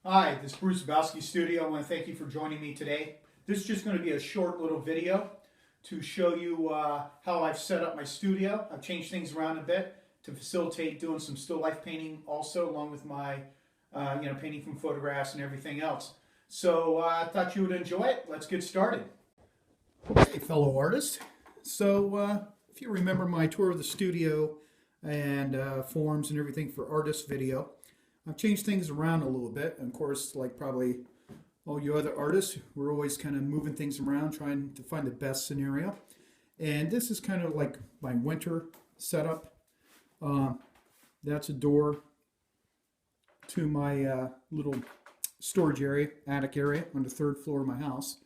Hi, this is Bruce Zabowski Studio. I want to thank you for joining me today. This is just going to be a short little video to show you how I've set up my studio. I've changed things around a bit to facilitate doing some still life painting also, along with my painting from photographs and everything else. So I thought you would enjoy it. Let's get started. Okay, fellow artists. So if you remember my tour of the studio and forums and everything for artists video, I've changed things around a little bit. And of course, like probably all you other artists, we're always kind of moving things around, trying to find the best scenario. And this is kind of like my winter setup. That's a door to my little storage area, attic area on the third floor of my house.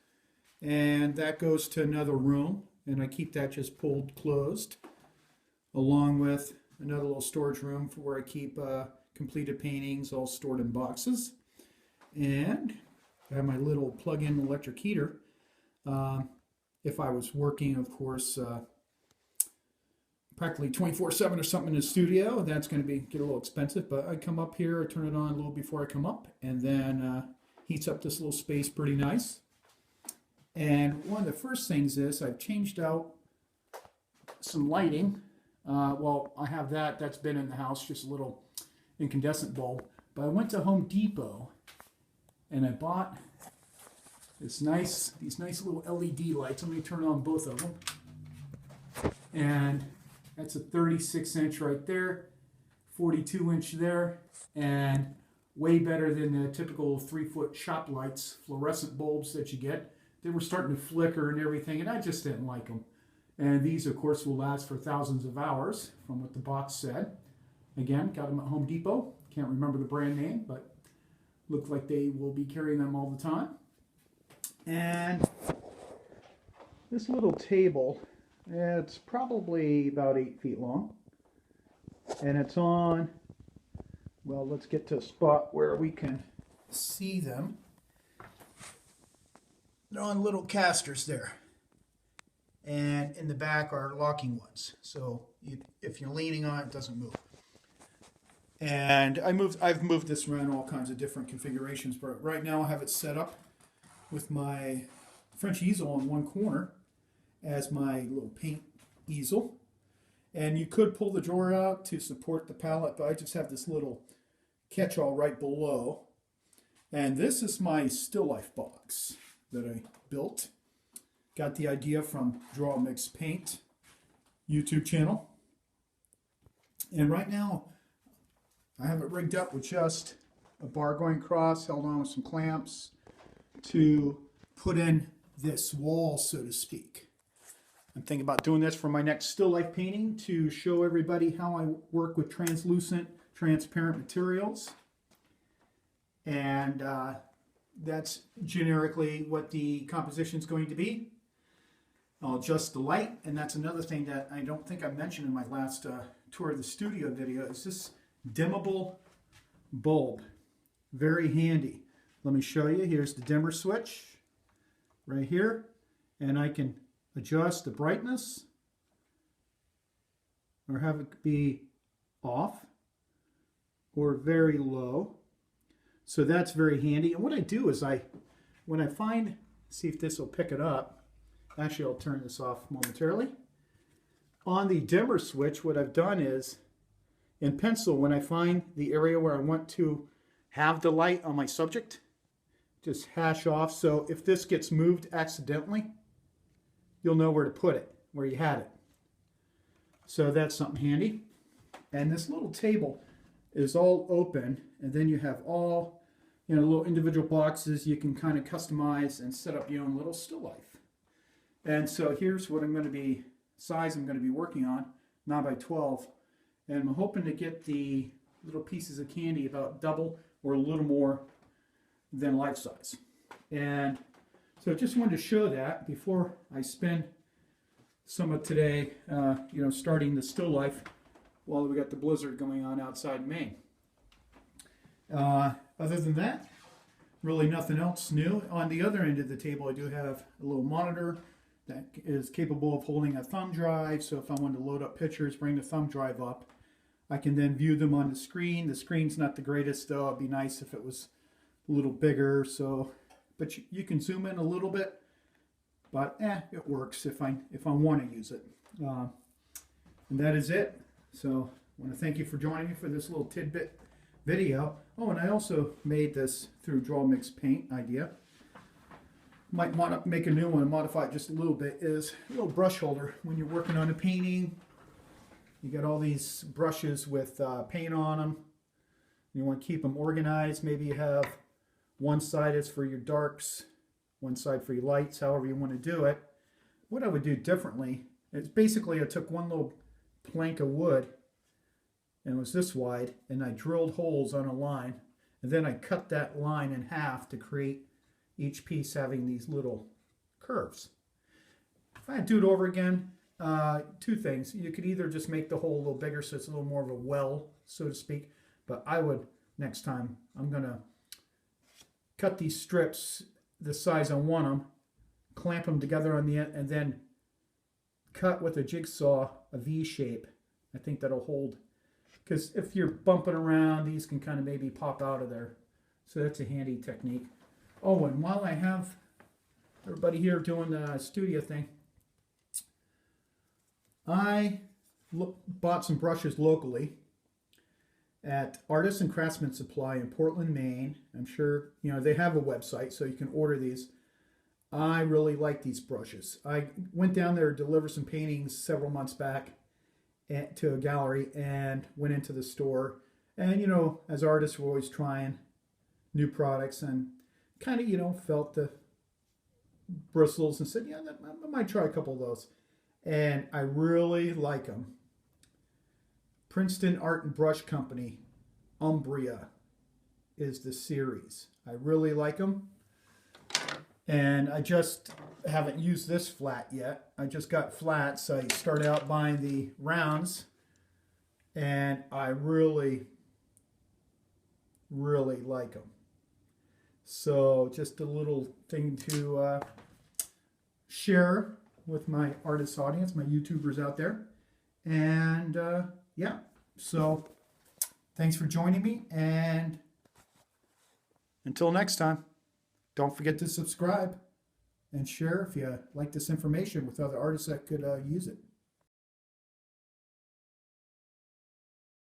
And that goes to another room, and I keep that just pulled closed, along with another little storage room for where I keep completed paintings all stored in boxes. And I have my little plug-in electric heater. If I was working, of course, practically 24/7 or something in the studio, that's going to get a little expensive. But I come up here, I turn it on a little before I come up, and then heats up this little space pretty nice. And one of the first things is I've changed out some lighting. Well, I have that's been in the house, just a little incandescent bulb. But I went to Home Depot and I bought these nice little LED lights. Let me turn on both of them. And that's a 36-inch right there, 42-inch there, and way better than the typical 3-foot shop lights, fluorescent bulbs that you get. They were starting to flicker and everything, and I just didn't like them. And these, of course, will last for thousands of hours, from what the box said. Again, got them at Home Depot. Can't remember the brand name, but look like they will be carrying them all the time. And this little table, it's probably about 8 feet long. And it's on, well, let's get to a spot where we can see them. They're on little casters there. And in the back are locking ones. So if you're leaning on it, it doesn't move. And I've moved this around all kinds of different configurations, but right now I have it set up with my French easel in one corner as my little paint easel. And you could pull the drawer out to support the palette, but I just have this little catch-all right below. And this is my still life box that I built. Got the idea from Draw Mix Paint YouTube channel. And right now I have it rigged up with just a bar going across, held on with some clamps to put in this wall, so to speak. I'm thinking about doing this for my next still life painting to show everybody how I work with translucent, transparent materials. And that's generically what the composition is going to be. I'll adjust the light, and that's another thing that I don't think I mentioned in my last tour of the studio video, is this dimmable bulb. Very handy. Let me show you. Here's the dimmer switch right here, and I can adjust the brightness or have it be off or very low. So that's very handy. And what I do is when I find, see if this will pick it up. Actually, I'll turn this off momentarily. On the dimmer switch, what I've done is, in pencil, when I find the area where I want to have the light on my subject, just hash off. So if this gets moved accidentally, you'll know where to put it, where you had it. So that's something handy. And this little table is all open, and then you have all, little individual boxes you can kind of customize and set up your own little still life. And so here's what I'm going to be, size I'm going to be working on, 9x12. And I'm hoping to get the little pieces of candy about double or a little more than life size. And so I just wanted to show that before I spend some of today, starting the still life while we got the blizzard going on outside Maine. Other than that, really nothing else new. On the other end of the table, I do have a little monitor that is capable of holding a thumb drive. So if I wanted to load up pictures, bring the thumb drive up, I can then view them on the screen. The screen's not the greatest though. It'd be nice if it was a little bigger, so, but you can zoom in a little bit, but it works if I want to use it. And that is it. So I want to thank you for joining me for this little tidbit video. Oh, and I also made this through Draw Mix Paint idea. Might want to make a new one and modify it just a little bit. Is a little brush holder when you're working on a painting. You got all these brushes with paint on them. You want to keep them organized. Maybe you have one side is for your darks, one side for your lights, however you want to do it. What I would do differently is basically I took one little plank of wood, and it was this wide, and I drilled holes on a line, and then I cut that line in half to create each piece having these little curves. If I do it over again, two things. You could either just make the hole a little bigger so it's a little more of a well, so to speak, but I would, next time, I'm going to cut these strips the size I want them, clamp them together on the end, and then cut with a jigsaw a V shape. I think that'll hold, because if you're bumping around, these can kind of maybe pop out of there. So that's a handy technique. Oh, and while I have everybody here doing the studio thing, I bought some brushes locally at Artists and Craftsmen Supply in Portland, Maine. I'm sure they have a website, so you can order these. I really like these brushes. I went down there to deliver some paintings several months back to a gallery and went into the store. And, as artists, we're always trying new products and kind of, felt the bristles and said, yeah, I might try a couple of those. And I really like them. Princeton Art and Brush Company, Umbria is the series. I really like them. And I just haven't used this flat yet. I just got flats. I started out buying the rounds, and I really, really like them. So just a little thing to share with my artist audience, my YouTubers out there. And yeah, so thanks for joining me, and until next time, don't forget to subscribe and share if you like this information with other artists that could use it.